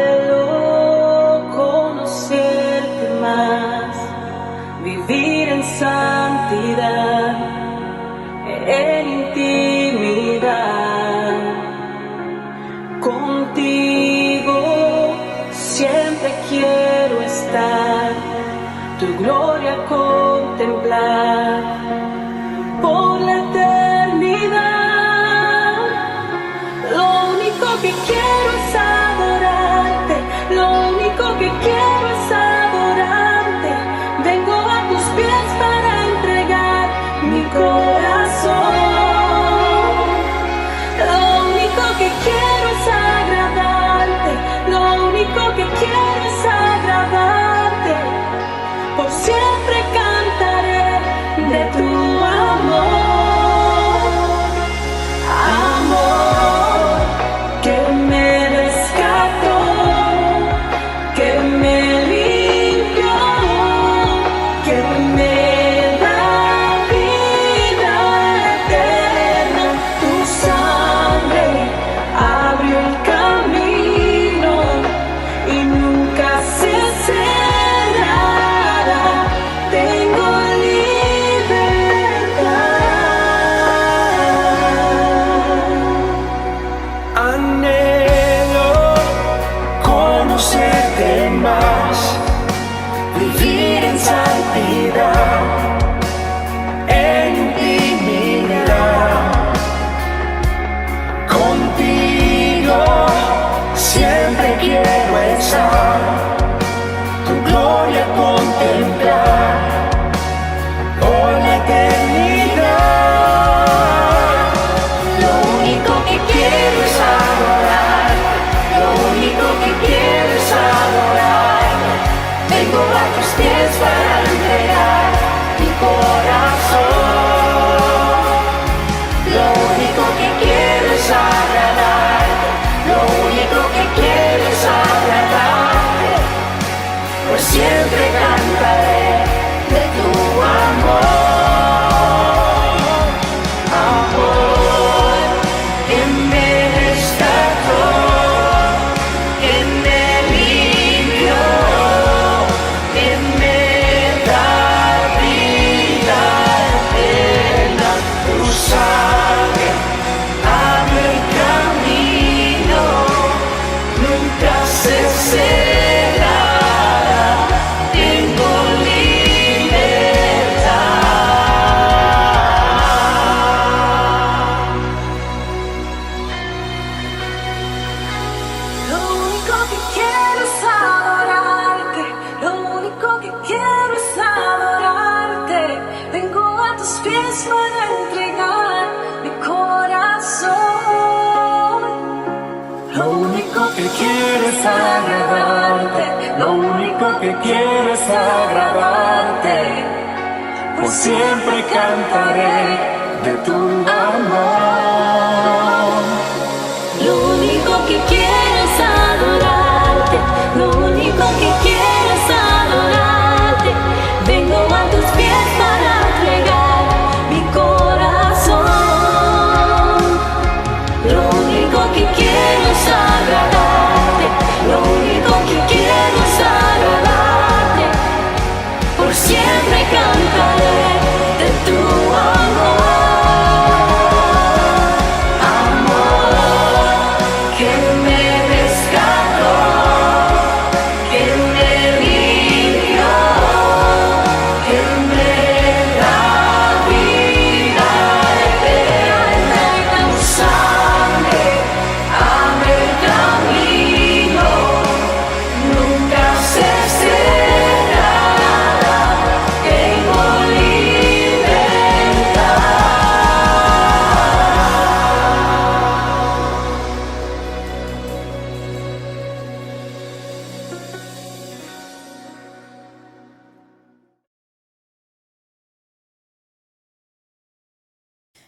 Anhelo conocerte más, vivir en santidad, en intimidad. Contigo siempre quiero estar, tu gloria contemplar por la eternidad. Lo único que quiero es adorarte, lo único que quiero es adorarte. Vengo a tus pies para entregar mi corazón. Lo único que quiero es agradarte, lo único que quiero es agradarte. Por siempre cantaré de tu amor. Vivir en santidad, en intimidad. Contigo siempre quiero estar, tu gloria contemplar por la eternidad. Lo único que quiero es adorar, lo único que quiero es adorar. Vengo a tus pies para entregar mi corazón. Lo único que quiero es agradarte, lo único que quiero es agradarte. Por siempre cantaré de tu amor. Amor que me rescató, que me limpió, que me da vida eterna. Tu sangre abre el camino, nunca se cerrará. Tengo libertad. Lo único que quiero es adorarte, lo único que quiero es adorarte. Vengo a tus pies para entregar mi corazón. Lo único que quiero es agradarte, lo único que que quiero es agradarte, por siempre cantaré de tu amor. Lo único que quiero es adorarte, lo único que quiero es adorarte. Vengo a tus pies para entregar mi corazón. Lo único que quiero es agradarte, lo único que quiero es agradarte. Por siempre cantaré de tu amor.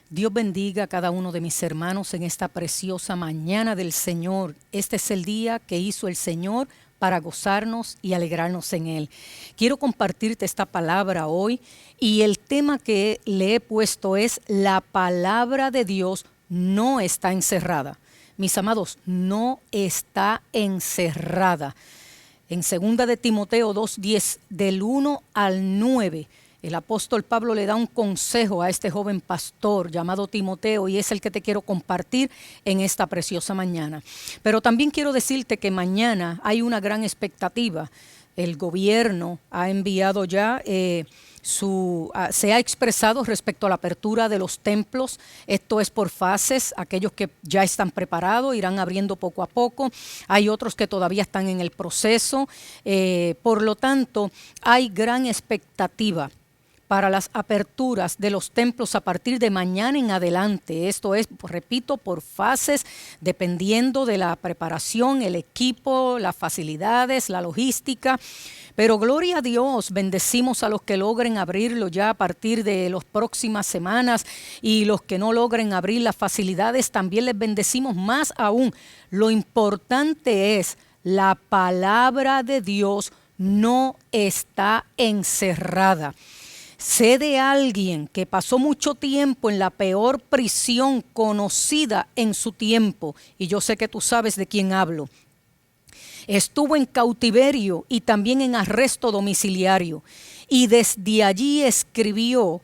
Dios bendiga a cada uno de mis hermanos en esta preciosa mañana del Señor. Este es el día que hizo el Señor para gozarnos y alegrarnos en Él. Quiero compartirte esta palabra hoy y el tema que le he puesto es: la palabra de Dios no está encerrada. Mis amados, no está encerrada. En 2 de Timoteo 2:10, del 1 al 9, el apóstol Pablo le da un consejo a este joven pastor llamado Timoteo y es el que te quiero compartir en esta preciosa mañana. Pero también quiero decirte que mañana hay una gran expectativa. El gobierno ha enviado ya se ha expresado respecto a la apertura de los templos. Esto es por fases. Aquellos que ya están preparados irán abriendo poco a poco. Hay otros que todavía están en el proceso. Por lo tanto, hay gran expectativa para las aperturas de los templos a partir de mañana en adelante. Esto es, repito, por fases, dependiendo de la preparación, el equipo, las facilidades, la logística. Pero gloria a Dios, bendecimos a los que logren abrirlo ya a partir de las próximas semanas, y los que no logren abrir las facilidades también les bendecimos más aún. Lo importante es: la palabra de Dios no está encerrada. Sé de alguien que pasó mucho tiempo en la peor prisión conocida en su tiempo, y yo sé que tú sabes de quién hablo. Estuvo en cautiverio y también en arresto domiciliario, y desde allí escribió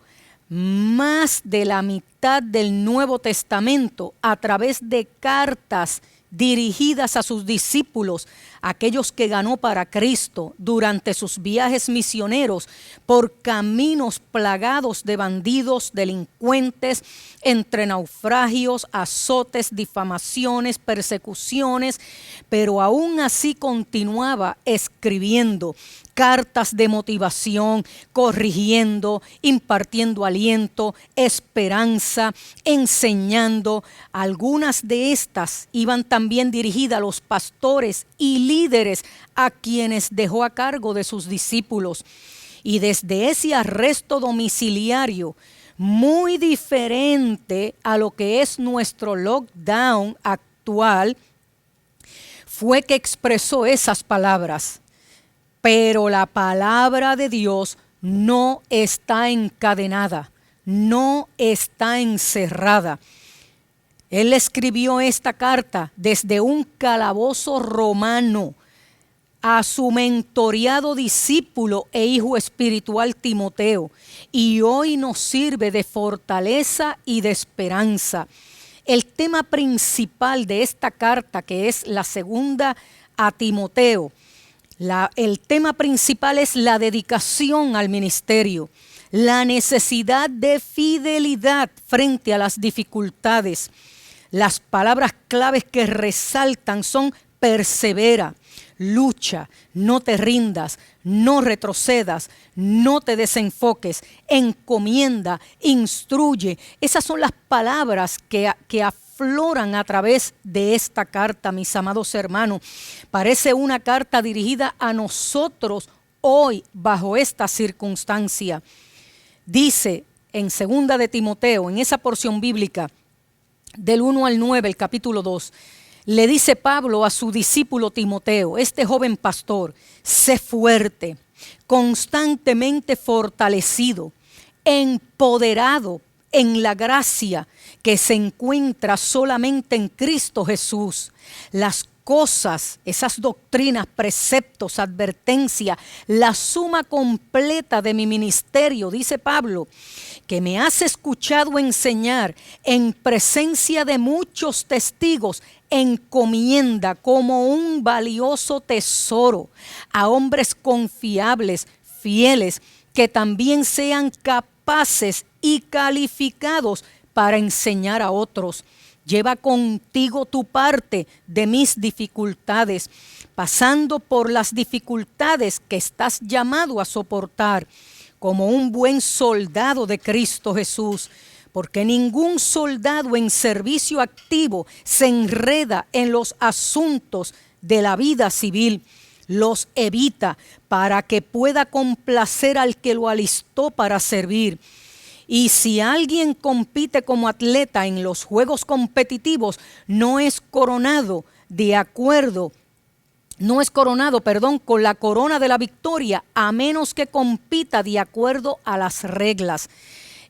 más de la mitad del Nuevo Testamento a través de cartas dirigidas a sus discípulos, aquellos que ganó para Cristo durante sus viajes misioneros por caminos plagados de bandidos, delincuentes, entre naufragios, azotes, difamaciones, persecuciones, pero aún así continuaba escribiendo cartas de motivación, corrigiendo, impartiendo aliento, esperanza, enseñando. Algunas de estas iban también dirigidas a los pastores y líderes a quienes dejó a cargo de sus discípulos. Y desde ese arresto domiciliario, muy diferente a lo que es nuestro lockdown actual, fue que expresó esas palabras. Pero la palabra de Dios no está encadenada, no está encerrada. Él escribió esta carta desde un calabozo romano a su mentoreado discípulo e hijo espiritual Timoteo, y hoy nos sirve de fortaleza y de esperanza. El tema principal de esta carta, que es la segunda a Timoteo, el tema principal es la dedicación al ministerio, la necesidad de fidelidad frente a las dificultades. Las palabras claves que resaltan son: persevera, lucha, no te rindas, no retrocedas, no te desenfoques, encomienda, instruye. Esas son las palabras que afloran a través de esta carta, mis amados hermanos. Parece una carta dirigida a nosotros hoy bajo esta circunstancia. Dice en 2 de Timoteo, en esa porción bíblica, del 1 al 9, el capítulo 2, le dice Pablo a su discípulo Timoteo, este joven pastor: sé fuerte, constantemente fortalecido, empoderado en la gracia que se encuentra solamente en Cristo Jesús. Las cosas, esas doctrinas, preceptos, advertencia, la suma completa de mi ministerio, dice Pablo, que me has escuchado enseñar en presencia de muchos testigos, encomienda como un valioso tesoro a hombres confiables, fieles, que también sean capaces y calificados para enseñar a otros. Lleva contigo tu parte de mis dificultades, pasando por las dificultades que estás llamado a soportar, como un buen soldado de Cristo Jesús, porque ningún soldado en servicio activo se enreda en los asuntos de la vida civil. Los evita para que pueda complacer al que lo alistó para servir. Y si alguien compite como atleta en los juegos competitivos, no es coronado con la corona de la victoria, a menos que compita de acuerdo a las reglas.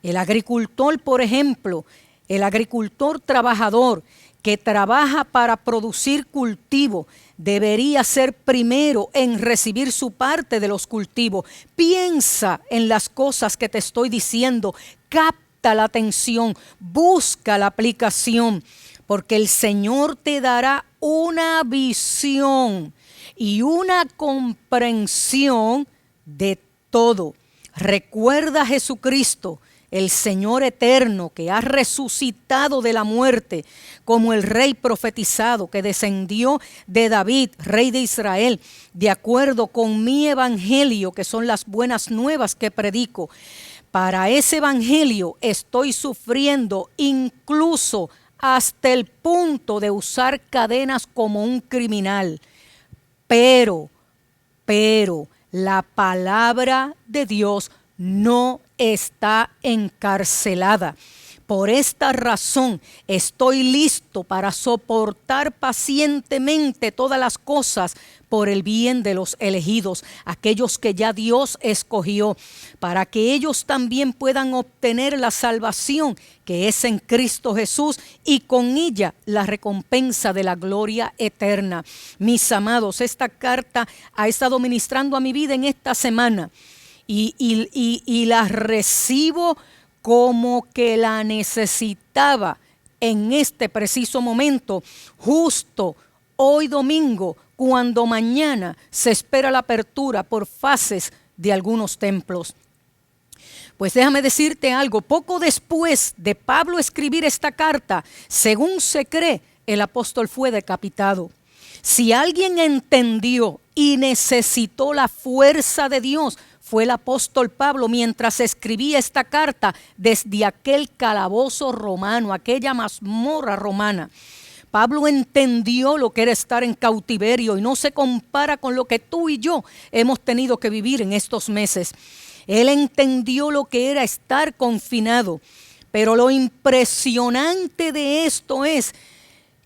El agricultor, por ejemplo, el agricultor trabajador que trabaja para producir cultivo, debería ser primero en recibir su parte de los cultivos. Piensa en las cosas que te estoy diciendo, capta la atención, busca la aplicación, porque el Señor te dará una visión y una comprensión de todo. Recuerda a Jesucristo, el Señor eterno, que ha resucitado de la muerte, como el rey profetizado que descendió de David, rey de Israel, de acuerdo con mi evangelio, que son las buenas nuevas que predico. Para ese evangelio estoy sufriendo incluso hasta el punto de usar cadenas como un criminal. Pero la palabra de Dios no está encarcelada. Por esta razón estoy listo para soportar pacientemente todas las cosas por el bien de los elegidos, aquellos que ya Dios escogió, para que ellos también puedan obtener la salvación que es en Cristo Jesús y con ella la recompensa de la gloria eterna. Mis amados, esta carta ha estado ministrando a mi vida en esta semana. Y la recibo como que la necesitaba en este preciso momento, justo hoy domingo, cuando mañana se espera la apertura por fases de algunos templos. Pues déjame decirte algo, poco después de Pablo escribir esta carta, según se cree, el apóstol fue decapitado. Si alguien entendió y necesitó la fuerza de Dios, fue el apóstol Pablo mientras escribía esta carta desde aquel calabozo romano, aquella mazmorra romana. Pablo entendió lo que era estar en cautiverio y no se compara con lo que tú y yo hemos tenido que vivir en estos meses. Él entendió lo que era estar confinado, pero lo impresionante de esto es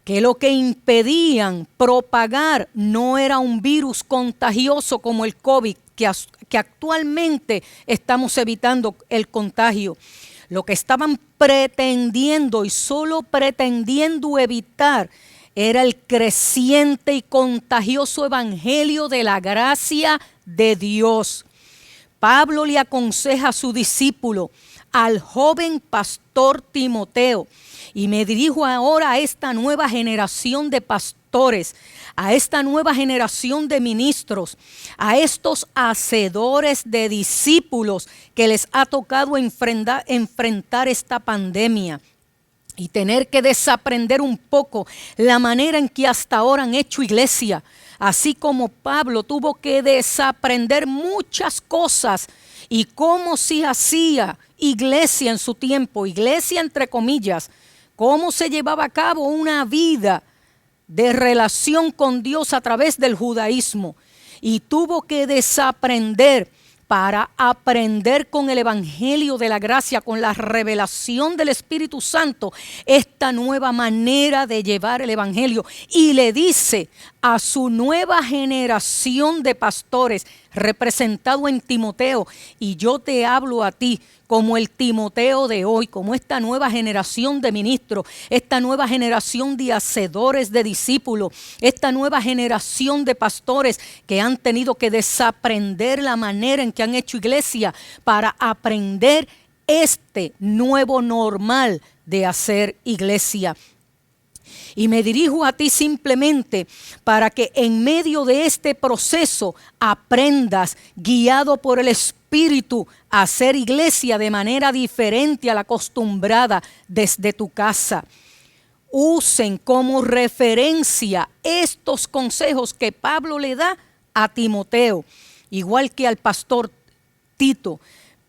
que lo que impedían propagar no era un virus contagioso como el COVID, que actualmente estamos evitando el contagio. Lo que estaban pretendiendo y solo pretendiendo evitar era el creciente y contagioso evangelio de la gracia de Dios. Pablo le aconseja a su discípulo, al joven pastor Timoteo, y me dirijo ahora a esta nueva generación de pastores, a esta nueva generación de ministros, a estos hacedores de discípulos que les ha tocado enfrentar esta pandemia y tener que desaprender un poco la manera en que hasta ahora han hecho iglesia, así como Pablo tuvo que desaprender muchas cosas y cómo se hacía iglesia en su tiempo, iglesia entre comillas, cómo se llevaba a cabo una vida de relación con Dios a través del judaísmo. y tuvo que desaprender para aprender con el evangelio de la gracia, con la revelación del Espíritu Santo, esta nueva manera de llevar el evangelio. Y le dice a su nueva generación de pastores, representado en Timoteo, y yo te hablo a ti como el Timoteo de hoy, como esta nueva generación de ministros, esta nueva generación de hacedores de discípulos, esta nueva generación de pastores que han tenido que desaprender la manera en que han hecho iglesia para aprender este nuevo normal de hacer iglesia. Y me dirijo a ti simplemente para que en medio de este proceso aprendas, guiado por el Espíritu, a hacer iglesia de manera diferente a la acostumbrada desde tu casa. Usen como referencia estos consejos que Pablo le da a Timoteo, igual que al pastor Tito.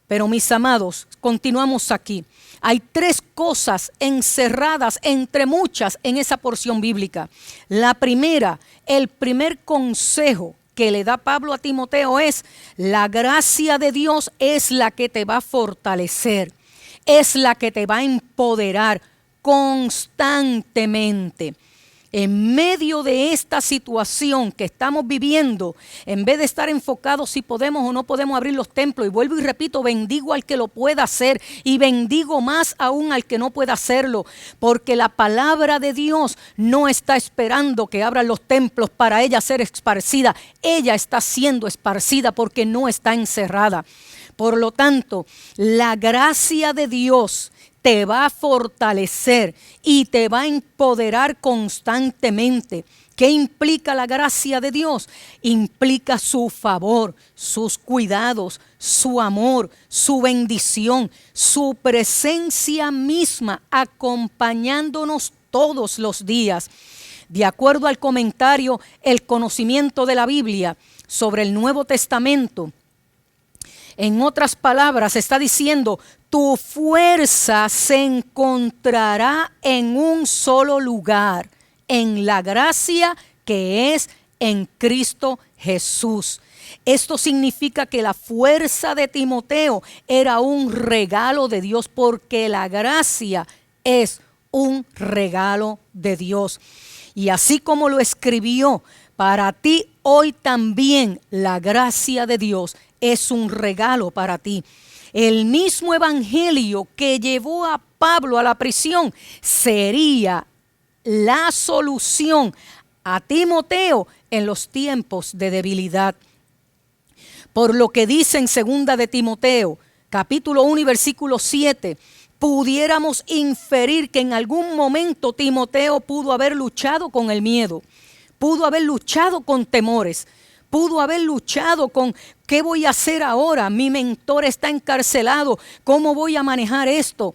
Pero mis amados, continuamos aquí. Hay 3 cosas encerradas entre muchas en esa porción bíblica. La primera, el primer consejo que le da Pablo a Timoteo es: la gracia de Dios es la que te va a fortalecer, es la que te va a empoderar constantemente. En medio de esta situación que estamos viviendo, en vez de estar enfocados si podemos o no podemos abrir los templos, y vuelvo y repito, bendigo al que lo pueda hacer y bendigo más aún al que no pueda hacerlo, porque la palabra de Dios no está esperando que abran los templos para ella ser esparcida. Ella está siendo esparcida porque no está encerrada. Por lo tanto, la gracia de Dios te va a fortalecer y te va a empoderar constantemente. ¿Qué implica la gracia de Dios? Implica su favor, sus cuidados, su amor, su bendición, su presencia misma acompañándonos todos los días. De acuerdo al comentario El conocimiento de la Biblia sobre el Nuevo Testamento, en otras palabras, está diciendo: tu fuerza se encontrará en un solo lugar, en la gracia que es en Cristo Jesús. Esto significa que la fuerza de Timoteo era un regalo de Dios, porque la gracia es un regalo de Dios. Y así como lo escribió, para ti hoy también la gracia de Dios es un regalo para ti. El mismo evangelio que llevó a Pablo a la prisión sería la solución a Timoteo en los tiempos de debilidad. Por lo que dice en 2 de Timoteo, capítulo 1 y versículo 7, pudiéramos inferir que en algún momento Timoteo pudo haber luchado con el miedo, pudo haber luchado con temores, pudo haber luchado con ¿qué voy a hacer ahora? Mi mentor está encarcelado, ¿cómo voy a manejar esto?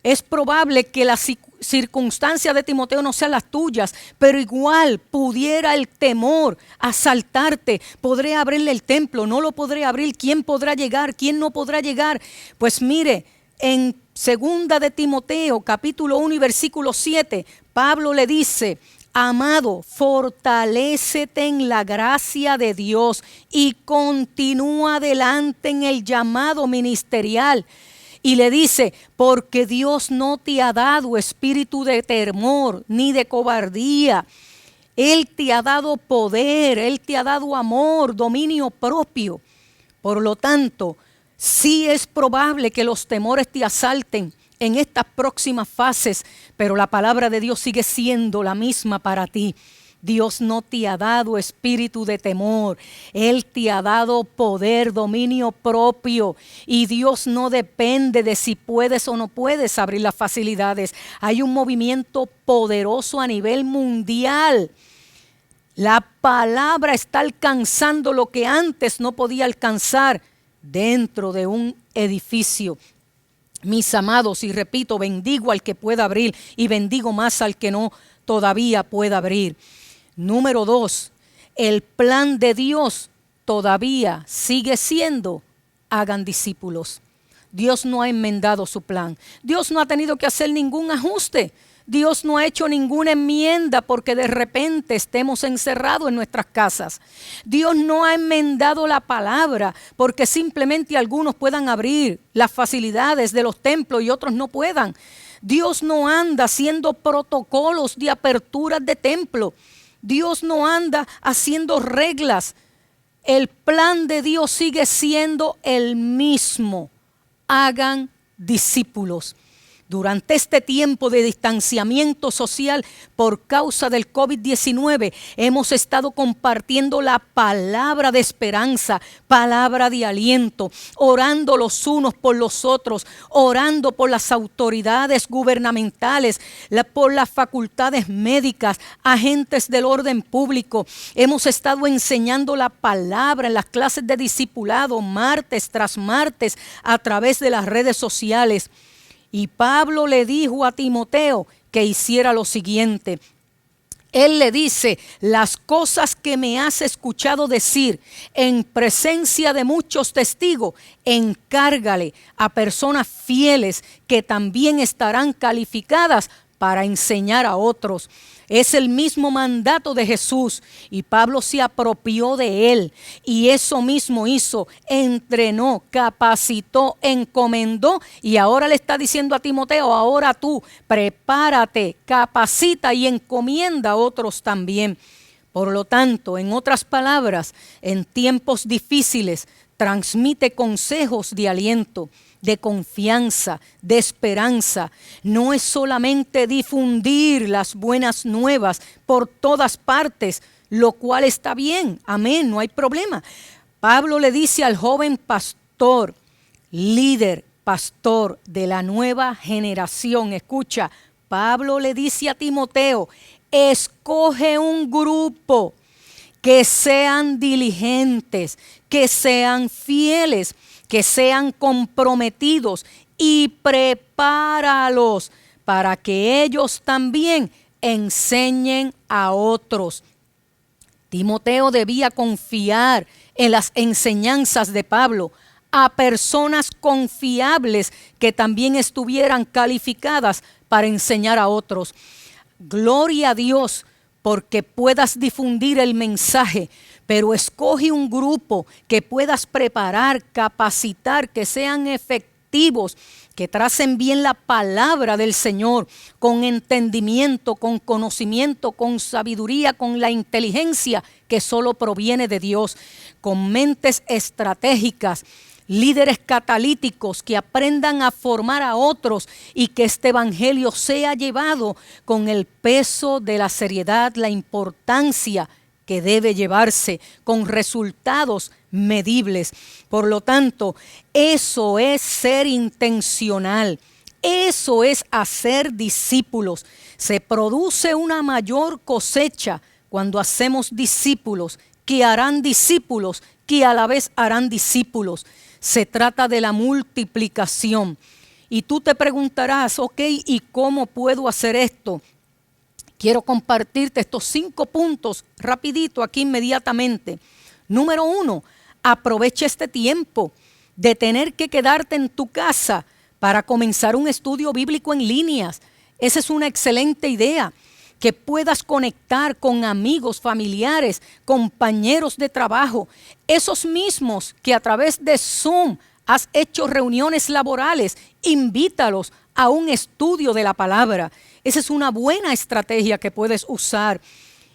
Es probable que las circunstancias de Timoteo no sean las tuyas, pero igual pudiera el temor asaltarte. ¿Podré abrirle el templo? ¿No lo podré abrir? ¿Quién podrá llegar? ¿Quién no podrá llegar? Pues mire, en 2 de Timoteo, capítulo 1 y versículo 7, Pablo le dice: amado, fortalécete en la gracia de Dios y continúa adelante en el llamado ministerial. Y le dice: porque Dios no te ha dado espíritu de temor ni de cobardía. Él te ha dado poder, Él te ha dado amor, dominio propio. Por lo tanto, sí es probable que los temores te asalten en estas próximas fases, pero la palabra de Dios sigue siendo la misma para ti. Dios no te ha dado espíritu de temor, Él te ha dado poder, dominio propio, y Dios no depende de si puedes o no puedes abrir las facilidades. Hay un movimiento poderoso a nivel mundial. La palabra está alcanzando lo que antes no podía alcanzar dentro de un edificio. Mis amados, y repito, bendigo al que pueda abrir y bendigo más al que no todavía pueda abrir. Número 2, el plan de Dios todavía sigue siendo: hagan discípulos. Dios no ha enmendado su plan. Dios no ha tenido que hacer ningún ajuste. Dios no ha hecho ninguna enmienda porque de repente estemos encerrados en nuestras casas. Dios no ha enmendado la palabra porque simplemente algunos puedan abrir las facilidades de los templos y otros no puedan. Dios no anda haciendo protocolos de aperturas de templo. Dios no anda haciendo reglas. El plan de Dios sigue siendo el mismo. Hagan discípulos. Durante este tiempo de distanciamiento social por causa del COVID-19, hemos estado compartiendo la palabra de esperanza, palabra de aliento, orando los unos por los otros, orando por las autoridades gubernamentales, por las facultades médicas, agentes del orden público. Hemos estado enseñando la palabra en las clases de discipulado, martes tras martes, a través de las redes sociales. Y Pablo le dijo a Timoteo que hiciera lo siguiente. Él le dice, las cosas que me has escuchado decir en presencia de muchos testigos, encárgale a personas fieles que también estarán calificadas para enseñar a otros. Es el mismo mandato de Jesús y Pablo se apropió de él y eso mismo hizo, entrenó, capacitó, encomendó y ahora le está diciendo a Timoteo, ahora tú prepárate, capacita y encomienda a otros también. Por lo tanto, en otras palabras, en tiempos difíciles, transmite consejos de aliento, de confianza, de esperanza. No es solamente difundir las buenas nuevas por todas partes, lo cual está bien, amén, no hay problema. Pablo le dice al joven pastor, líder, pastor de la nueva generación, escucha, Pablo le dice a Timoteo, escoge un grupo que sean diligentes, que sean fieles, que sean comprometidos y prepáralos para que ellos también enseñen a otros. Timoteo debía confiar en las enseñanzas de Pablo a personas confiables que también estuvieran calificadas para enseñar a otros. Gloria a Dios porque puedas difundir el mensaje, pero escoge un grupo que puedas preparar, capacitar, que sean efectivos, que tracen bien la palabra del Señor, con entendimiento, con conocimiento, con sabiduría, con la inteligencia que solo proviene de Dios, con mentes estratégicas, líderes catalíticos que aprendan a formar a otros y que este evangelio sea llevado con el peso de la seriedad, la importancia que debe llevarse, con resultados medibles. Por lo tanto, eso es ser intencional, eso es hacer discípulos. Se produce una mayor cosecha cuando hacemos discípulos que harán discípulos, que a la vez harán discípulos. Se trata de la multiplicación. Y tú te preguntarás, ok, ¿y cómo puedo hacer esto? Quiero compartirte estos 5 puntos rapidito aquí inmediatamente. Número 1, aprovecha este tiempo de tener que quedarte en tu casa para comenzar un estudio bíblico en líneas. Esa es una excelente idea. Que puedas conectar con amigos, familiares, compañeros de trabajo, esos mismos que a través de Zoom has hecho reuniones laborales, invítalos a un estudio de la palabra. Esa es una buena estrategia que puedes usar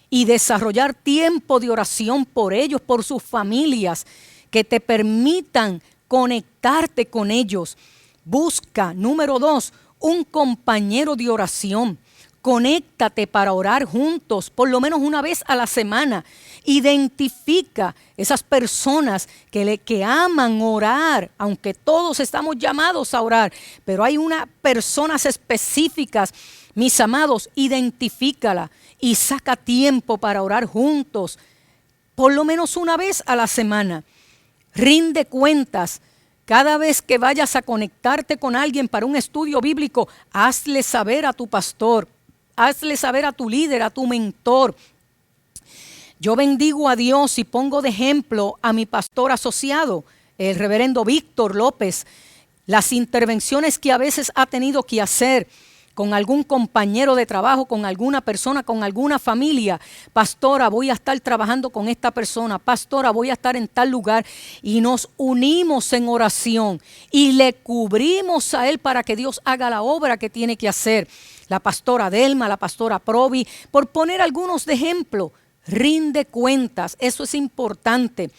y desarrollar tiempo de oración por ellos, por sus familias, que te permitan conectarte con ellos. Busca, número 2, un compañero de oración. Conéctate para orar juntos, por lo menos una vez a la semana. Identifica esas personas que aman orar, aunque todos estamos llamados a orar, pero hay unas personas específicas. Mis amados, identifícala y saca tiempo para orar juntos, por lo menos una vez a la semana. Rinde cuentas. Cada vez que vayas a conectarte con alguien para un estudio bíblico, hazle saber a tu pastor. Hazle saber a tu líder, a tu mentor. Yo bendigo a Dios y pongo de ejemplo a mi pastor asociado, el reverendo Víctor López, las intervenciones que a veces ha tenido que hacer con algún compañero de trabajo, con alguna persona, con alguna familia. Pastora, voy a estar trabajando con esta persona. Pastora, voy a estar en tal lugar. Y nos unimos en oración y le cubrimos a él para que Dios haga la obra que tiene que hacer. La pastora Delma, la pastora Provi, por poner algunos de ejemplo. Rinde cuentas, eso es importante.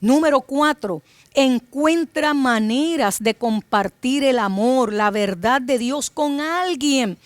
Número 4, encuentra maneras de compartir el amor, la verdad de Dios con alguien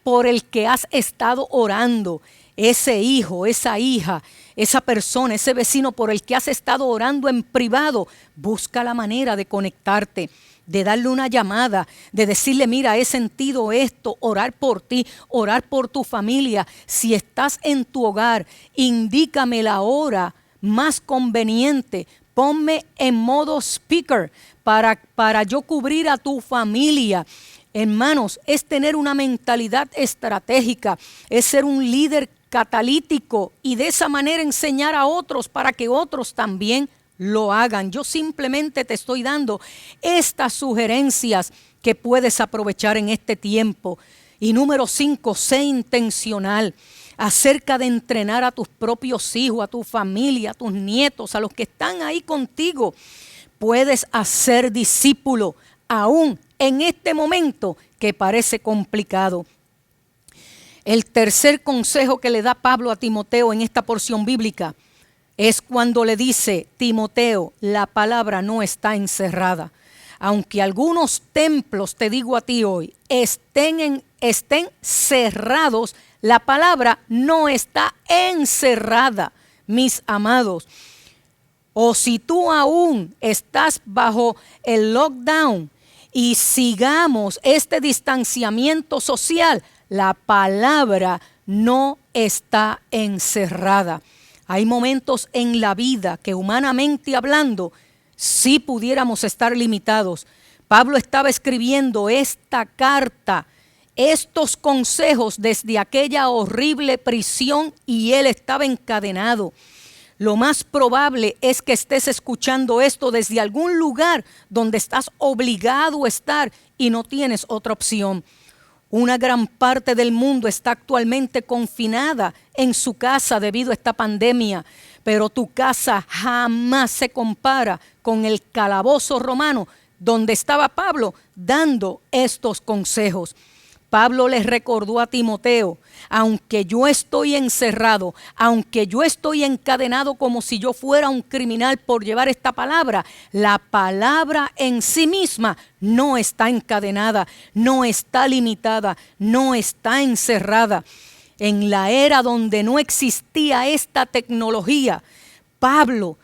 por el que has estado orando. Ese hijo, esa hija, esa persona, ese vecino por el que has estado orando en privado. Busca la manera de conectarte, de darle una llamada, de decirle, mira, he sentido esto, orar por ti, orar por tu familia. Si estás en tu hogar, indícame la hora más conveniente, ponme en modo speaker para yo cubrir a tu familia. Hermanos, es tener una mentalidad estratégica, es ser un líder catalítico y de esa manera enseñar a otros para que otros también lo hagan. Yo simplemente te estoy dando estas sugerencias que puedes aprovechar en este tiempo. Y número 5, sé intencional acerca de entrenar a tus propios hijos, a tu familia, a tus nietos, a los que están ahí contigo. Puedes hacer discípulo aún en este momento que parece complicado. El tercer consejo que le da Pablo a Timoteo en esta porción bíblica es cuando le dice, Timoteo, la palabra no está encerrada. Aunque algunos templos, te digo a ti hoy, estén cerrados, la palabra no está encerrada, mis amados. O si tú aún estás bajo el lockdown y sigamos este distanciamiento social, la palabra no está encerrada. Hay momentos en la vida que humanamente hablando, sí pudiéramos estar limitados. Pablo estaba escribiendo esta carta, estos consejos desde aquella horrible prisión y él estaba encadenado. Lo más probable es que estés escuchando esto desde algún lugar donde estás obligado a estar y no tienes otra opción. Una gran parte del mundo está actualmente confinada en su casa debido a esta pandemia, pero tu casa jamás se compara con el calabozo romano donde estaba Pablo dando estos consejos. Pablo les recordó a Timoteo, aunque yo estoy encerrado, aunque yo estoy encadenado como si yo fuera un criminal por llevar esta palabra, la palabra en sí misma no está encadenada, no está limitada, no está encerrada. En la era donde no existía esta tecnología, Pablo,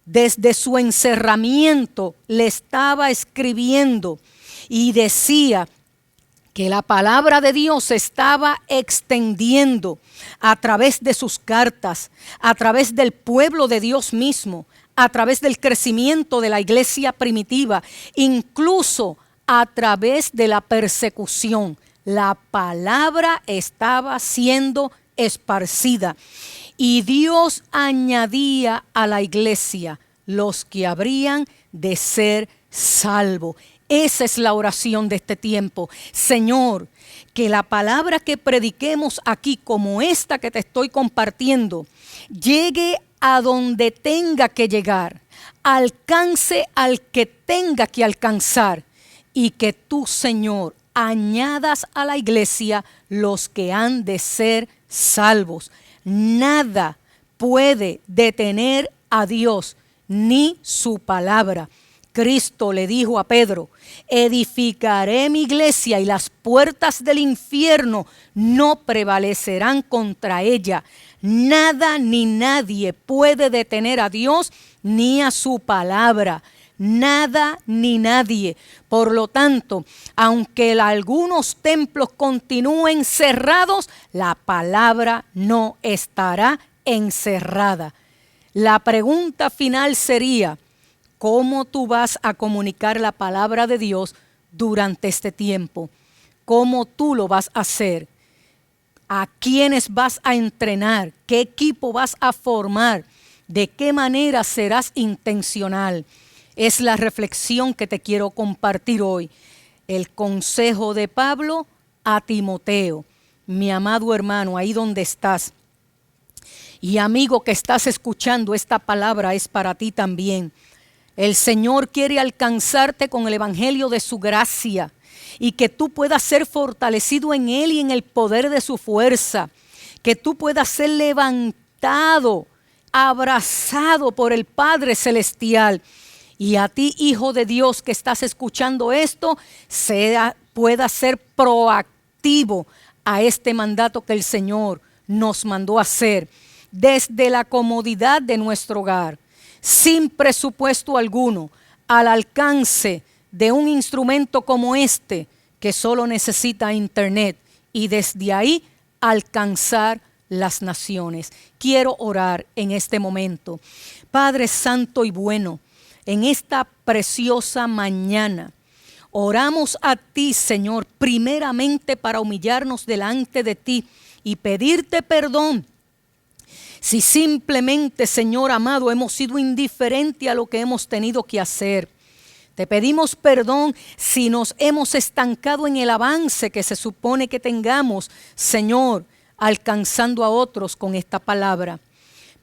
desde su encerramiento, le estaba escribiendo y decía que la palabra de Dios se estaba extendiendo a través de sus cartas, a través del pueblo de Dios mismo, a través del crecimiento de la iglesia primitiva, incluso a través de la persecución. La palabra estaba siendo esparcida y Dios añadía a la iglesia los que habrían de ser salvos. Esa es la oración de este tiempo. Señor, que la palabra que prediquemos aquí, como esta que te estoy compartiendo, llegue a donde tenga que llegar, alcance al que tenga que alcanzar, y que tú, Señor, añadas a la iglesia los que han de ser salvos. Nada puede detener a Dios ni su palabra. Cristo le dijo a Pedro, edificaré mi iglesia y las puertas del infierno no prevalecerán contra ella. Nada ni nadie puede detener a Dios ni a su palabra. Nada ni nadie. Por lo tanto, aunque algunos templos continúen cerrados, la palabra no estará encerrada. La pregunta final sería, ¿cómo tú vas a comunicar la palabra de Dios durante este tiempo? ¿Cómo tú lo vas a hacer? ¿A quiénes vas a entrenar? ¿Qué equipo vas a formar? ¿De qué manera serás intencional? Es la reflexión que te quiero compartir hoy. El consejo de Pablo a Timoteo, mi amado hermano, ahí donde estás. Y amigo que estás escuchando, esta palabra es para ti también. El Señor quiere alcanzarte con el evangelio de su gracia y que tú puedas ser fortalecido en Él y en el poder de su fuerza. Que tú puedas ser levantado, abrazado por el Padre Celestial. Y a ti, hijo de Dios, que estás escuchando esto, pueda ser proactivo a este mandato que el Señor nos mandó a hacer desde la comodidad de nuestro hogar, sin presupuesto alguno, al alcance de un instrumento como este que solo necesita internet y desde ahí alcanzar las naciones. Quiero orar en este momento. Padre Santo y bueno, en esta preciosa mañana, oramos a ti, Señor, primeramente para humillarnos delante de ti y pedirte perdón. Si simplemente, Señor amado, hemos sido indiferentes a lo que hemos tenido que hacer. Te pedimos perdón si nos hemos estancado en el avance que se supone que tengamos, Señor, alcanzando a otros con esta palabra.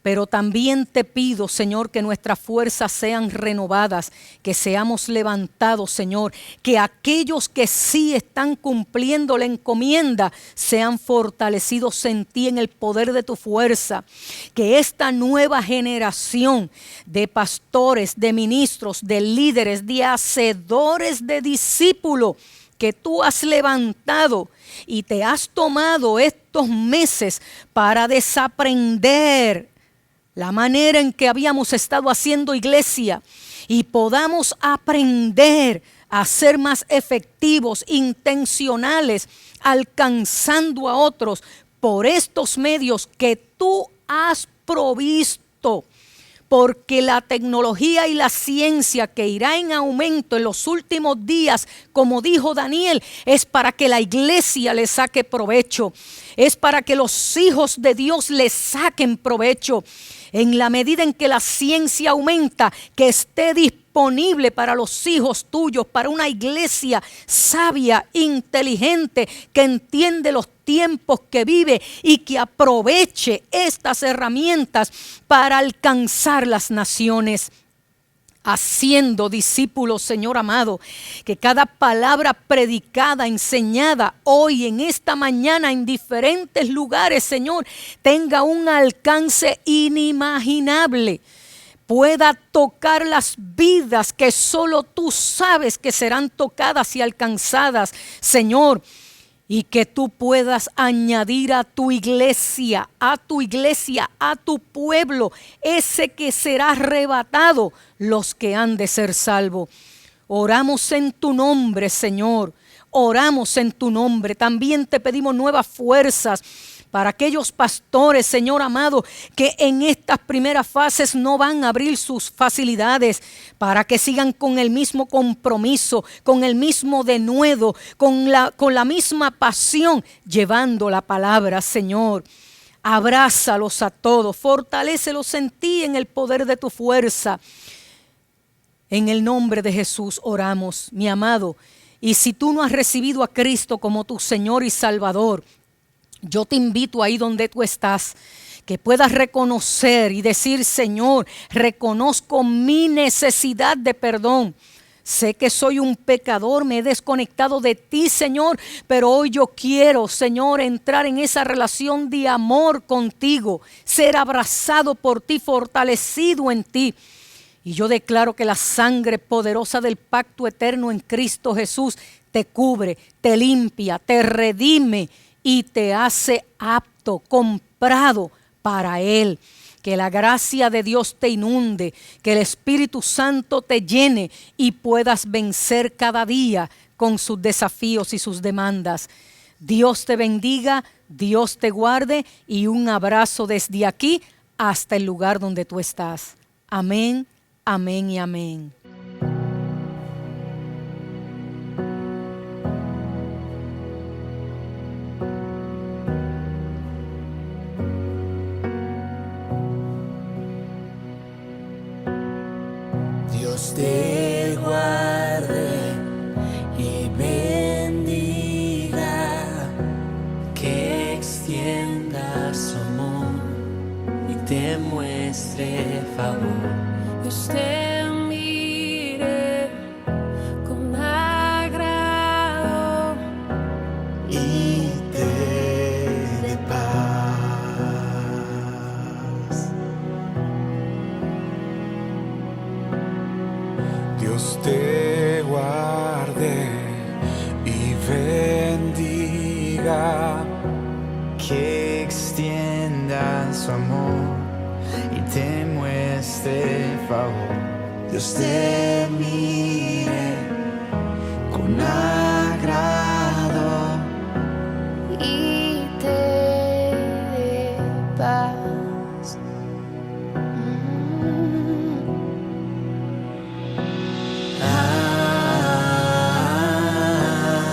Pero también te pido, Señor, que nuestras fuerzas sean renovadas, que seamos levantados, Señor, que aquellos que sí están cumpliendo la encomienda sean fortalecidos en ti, en el poder de tu fuerza. Que esta nueva generación de pastores, de ministros, de líderes, de hacedores de discípulos que tú has levantado y te has tomado estos meses para desaprender la manera en que habíamos estado haciendo iglesia y podamos aprender a ser más efectivos, intencionales, alcanzando a otros por estos medios que tú has provisto. Porque la tecnología y la ciencia que irá en aumento en los últimos días, como dijo Daniel, es para que la iglesia le saque provecho. Es para que los hijos de Dios le saquen provecho. En la medida en que la ciencia aumenta, que esté disponible para los hijos tuyos, para una iglesia sabia, inteligente, que entiende los tiempos que vive y que aproveche estas herramientas para alcanzar las naciones. Haciendo discípulos, Señor amado, que cada palabra predicada, enseñada hoy en esta mañana en diferentes lugares, Señor, tenga un alcance inimaginable, pueda tocar las vidas que solo tú sabes que serán tocadas y alcanzadas, Señor. Y que tú puedas añadir a tu iglesia, a tu pueblo, ese que será arrebatado, los que han de ser salvos. Oramos en tu nombre, Señor. Oramos en tu nombre. También te pedimos nuevas fuerzas para aquellos pastores, Señor amado, que en estas primeras fases no van a abrir sus facilidades, para que sigan con el mismo compromiso, con el mismo denuedo, con la misma pasión, llevando la palabra, Señor. Abrázalos a todos, fortalécelos en ti, en el poder de tu fuerza. En el nombre de Jesús oramos, mi amado. Y si tú no has recibido a Cristo como tu Señor y Salvador, yo te invito ahí donde tú estás, que puedas reconocer y decir: Señor, reconozco mi necesidad de perdón. Sé que soy un pecador, me he desconectado de ti, Señor, pero hoy yo quiero, Señor, entrar en esa relación de amor contigo, ser abrazado por ti, fortalecido en ti. Y yo declaro que la sangre poderosa del pacto eterno en Cristo Jesús te cubre, te limpia, te redime y te hace apto, comprado para Él. Que la gracia de Dios te inunde, que el Espíritu Santo te llene y puedas vencer cada día con sus desafíos y sus demandas. Dios te bendiga, Dios te guarde y un abrazo desde aquí hasta el lugar donde tú estás. Amén, amén y amén. Dios te guarde y bendiga. muestre favor. Dios te mire con agrado y te dé paz. Dios te guarde y bendiga, que extienda su amor y te muestre favor. Dios te mire con agrado y te dé paz.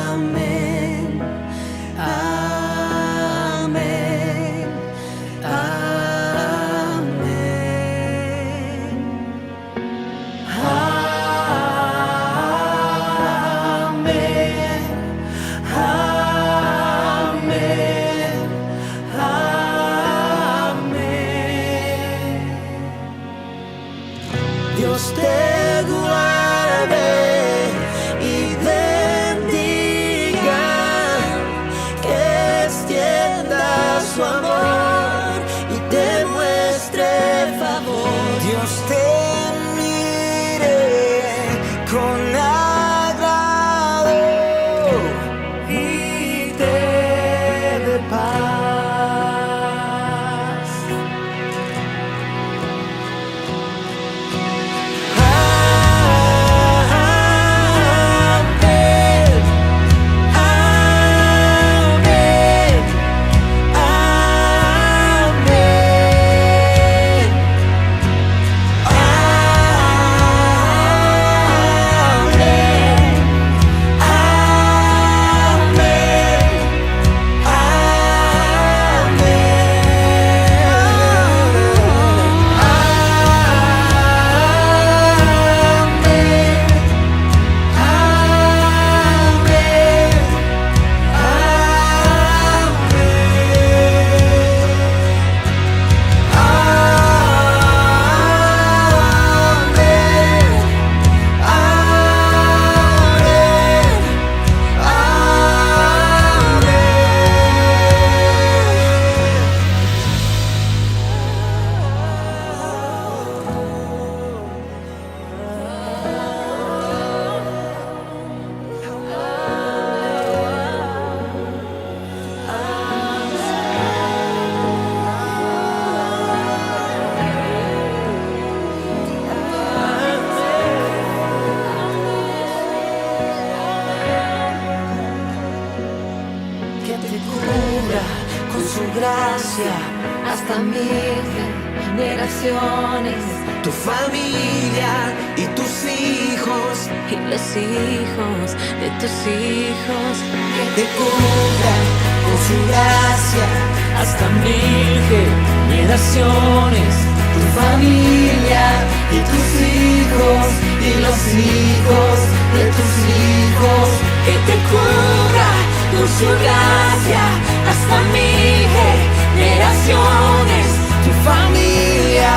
Amén, amén, amén, amén, amén, amén. Dios te guarde y bendiga, que extienda su amor y te muestre favor. Dios te mire con agrado y te dé paz. Amén, amén, amén, que te cubra con su gracia hasta 1000 generaciones, tu familia y tus hijos y los hijos de tus hijos. que te cubra con su gracia Hasta 1000 generaciones, tu familia y tus hijos y los hijos de tus hijos, Que te cubra con su gracia hasta 1000 generaciones. tu familia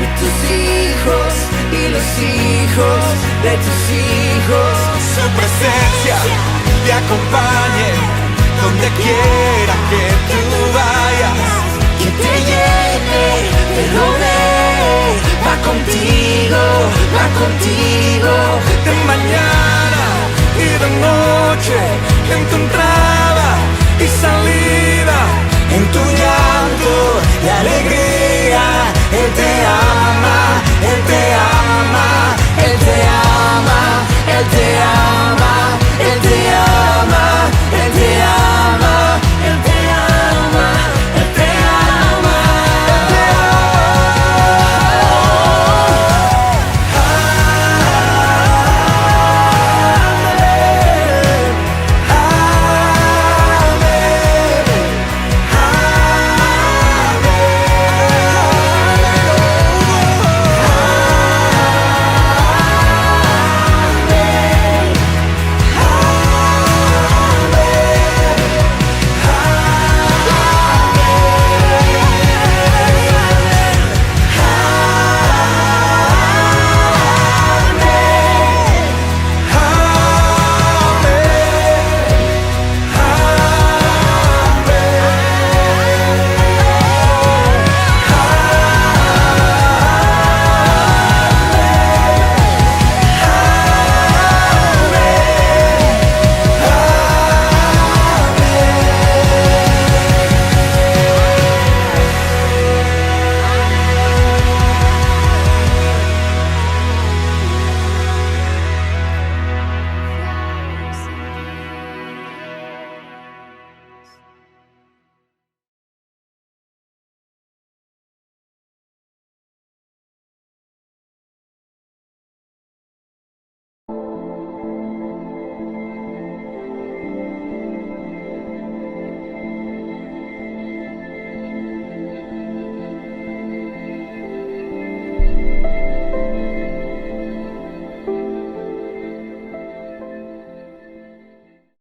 y tus hijos y los hijos de tus hijos. Su presencia te acompañe donde quiera que tú vayas, que te lleve, te rodee, va contigo de mañana y de noche, en tu entrada y salida, en tu llanto y alegría. Él te ama, Él te ama.